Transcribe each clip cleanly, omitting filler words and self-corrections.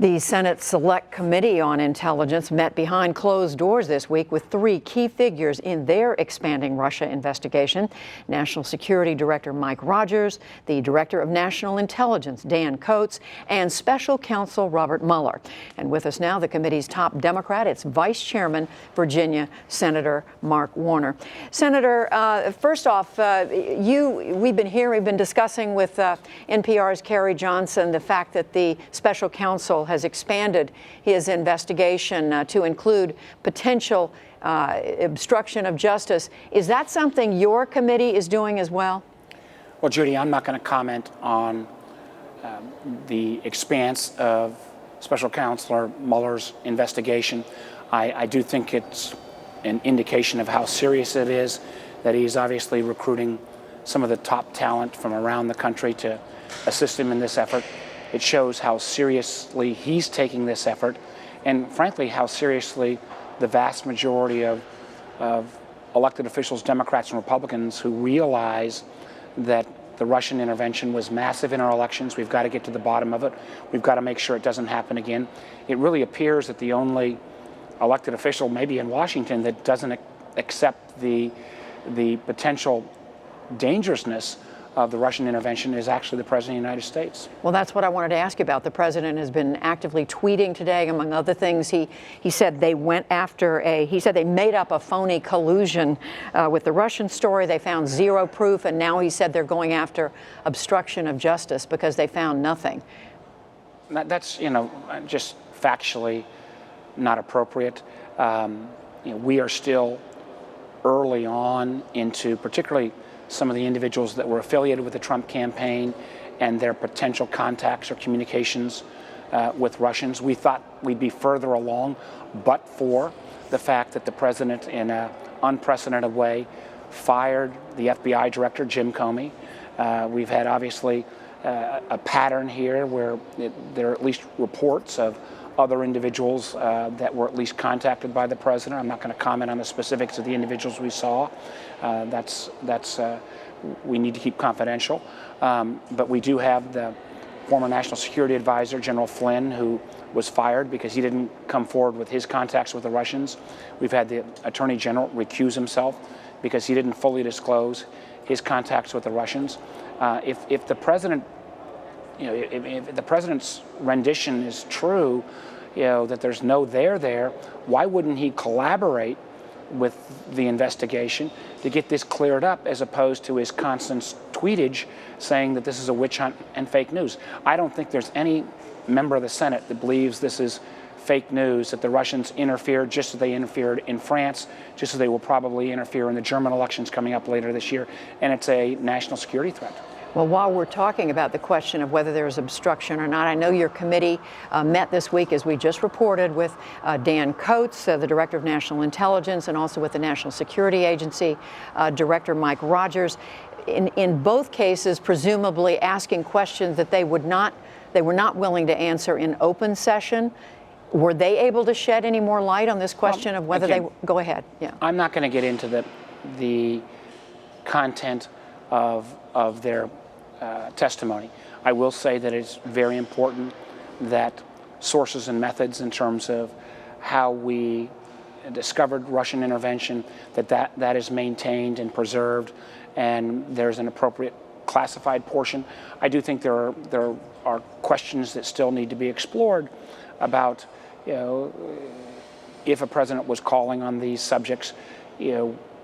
The Senate Select Committee on Intelligence met behind closed doors this week with three key figures in their expanding Russia investigation: National Security Director Mike Rogers, the Director of National Intelligence Dan Coats, and Special Counsel Robert Mueller. And with us now, the committee's top Democrat, it's Vice Chairman, Virginia Senator Mark Warner. Senator, first off, we've been discussing with NPR's Carrie Johnson the fact that the Special Counsel has expanded his investigation to include potential obstruction of justice. Is that something your committee is doing as well? Well, Judy, I'm not going to comment on the expanse of Special Counselor Mueller's investigation. I do think it's an indication of how serious it is that he's obviously recruiting some of the top talent from around the country to assist him in this effort. It shows how seriously he's taking this effort, and frankly, how seriously the vast majority of elected officials, Democrats and Republicans, who realize that the Russian intervention was massive in our elections. We've got to get to the bottom of it. We've got to make sure it doesn't happen again. It really appears that the only elected official, maybe in Washington, that doesn't accept the potential dangerousness of the Russian intervention is actually the President of the United States. Well, that's what I wanted to ask you about. The President has been actively tweeting today. Among other things, he said they went after he said they made up a phony collusion with the Russian story. They found zero proof, and now he said they're going after obstruction of justice because they found nothing. That's, just factually not appropriate. We are still early on into particularly some of the individuals that were affiliated with the Trump campaign and their potential contacts or communications with Russians. We thought we'd be further along, but for the fact that the president, in an unprecedented way, fired the FBI director, Jim Comey. We've had, obviously, a pattern here where there are at least reports of other individuals that were at least contacted by the president. I'm not going to comment on the specifics of the individuals we saw. We need to keep confidential. But we do have the former National Security Advisor, General Flynn, who was fired because he didn't come forward with his contacts with the Russians. We've had the Attorney General recuse himself because he didn't fully disclose his contacts with the Russians. If the president, if the president's rendition is true, that there's no there, why wouldn't he collaborate with the investigation to get this cleared up, as opposed to his constant tweetage saying that this is a witch hunt and fake news? I don't think there's any member of the Senate that believes this is fake news, that the Russians interfered just as they interfered in France, just as they will probably interfere in the German elections coming up later this year, and it's a national security threat. Well, while we're talking about the question of whether there's obstruction or not, I know your committee met this week, as we just reported, with Dan Coats, the Director of National Intelligence, and also with the National Security Agency Director Mike Rogers. In both cases, presumably asking questions that they were not willing to answer in open session. Were they able to shed any more light on this question of whether they go ahead? Yeah. I'm not going to get into the content of their testimony. I will say that it's very important that sources and methods in terms of how we discovered Russian intervention, that is maintained and preserved, and there's an appropriate classified portion. I do think there are questions that still need to be explored about, if a president was calling on these subjects,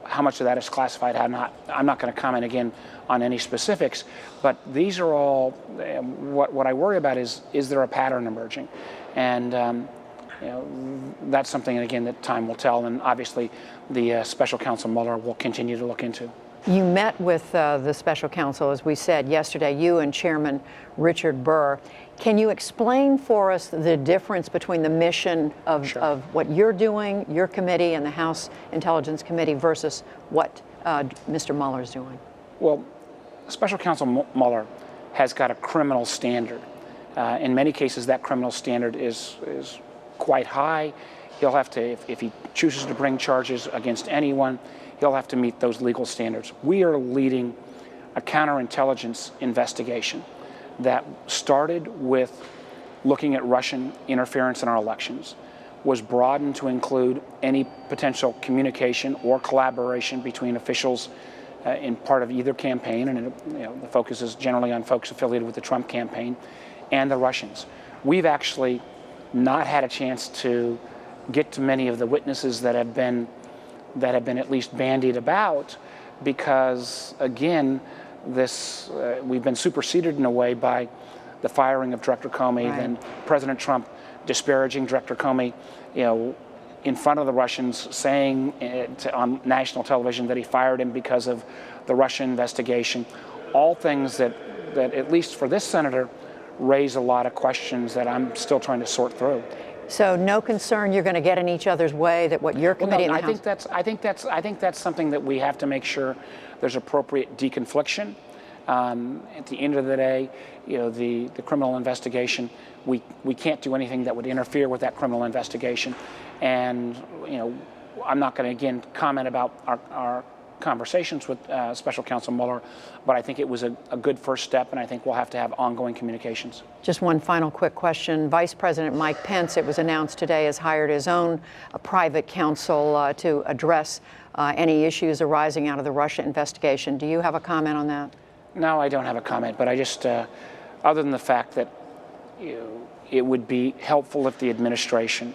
how much of that is classified, how not. I'm not going to comment again on any specifics, but these are all, what I worry about is there a pattern emerging? And that's something, again, that time will tell, and obviously the Special Counsel Mueller will continue to look into. You met with the Special Counsel, as we said yesterday, you and Chairman Richard Burr. Can you explain for us the difference between the mission of, Sure. of what you're doing, your committee and the House Intelligence Committee, versus what Mr. Mueller's doing? Well, Special Counsel Mueller has got a criminal standard. In many cases, that criminal standard is quite high. He'll have to, if he chooses to bring charges against anyone, he'll have to meet those legal standards. We are leading a counterintelligence investigation that started with looking at Russian interference in our elections was broadened to include any potential communication or collaboration between officials in part of either campaign, and the focus is generally on folks affiliated with the Trump campaign, and the Russians. We've actually not had a chance to get to many of the witnesses that have been at least bandied about, because again, we've been superseded in a way by the firing of Director Comey, right. Then President Trump disparaging Director Comey, in front of the Russians, saying on national television that he fired him because of the Russia investigation. All things that at least for this senator, raise a lot of questions that I'm still trying to sort through. So no concern you're going to get in each other's way, that what your committee in the I House... think that's something that we have to make sure there's appropriate deconfliction. At the end of the day, the criminal investigation, we can't do anything that would interfere with that criminal investigation. And I'm not going to again comment about our conversations with Special Counsel Mueller, but I think it was a good first step, and I think we'll have to have ongoing communications. Just one final quick question. Vice President Mike Pence, it was announced today, has hired his own private counsel to address any issues arising out of the Russia investigation. Do you have a comment on that? No, I don't have a comment, but I just, other than the fact that it would be helpful if the administration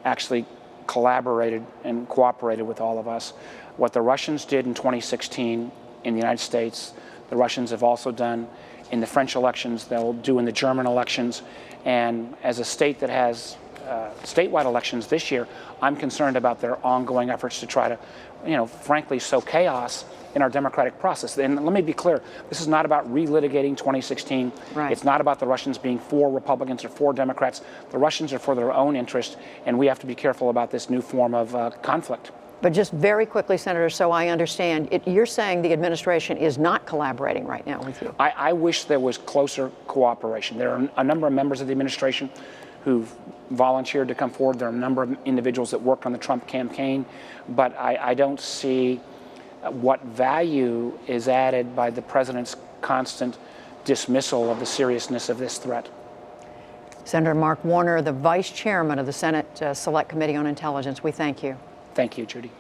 actually collaborated and cooperated with all of us. What the Russians did in 2016 in the United States, the Russians have also done in the French elections, they'll do in the German elections. And as a state that has statewide elections this year, I'm concerned about their ongoing efforts to try to, frankly, sow chaos in our democratic process. And let me be clear, this is not about relitigating 2016. Right. It's not about the Russians being for Republicans or for Democrats. The Russians are for their own interest, and we have to be careful about this new form of conflict. But just very quickly, Senator, so I understand, you're saying the administration is not collaborating right now with you. I wish there was closer cooperation. There are a number of members of the administration who've volunteered to come forward. There are a number of individuals that worked on the Trump campaign, but I don't see what value is added by the president's constant dismissal of the seriousness of this threat. Senator Mark Warner, the vice chairman of the Senate Select Committee on Intelligence, we thank you. Thank you, Judy.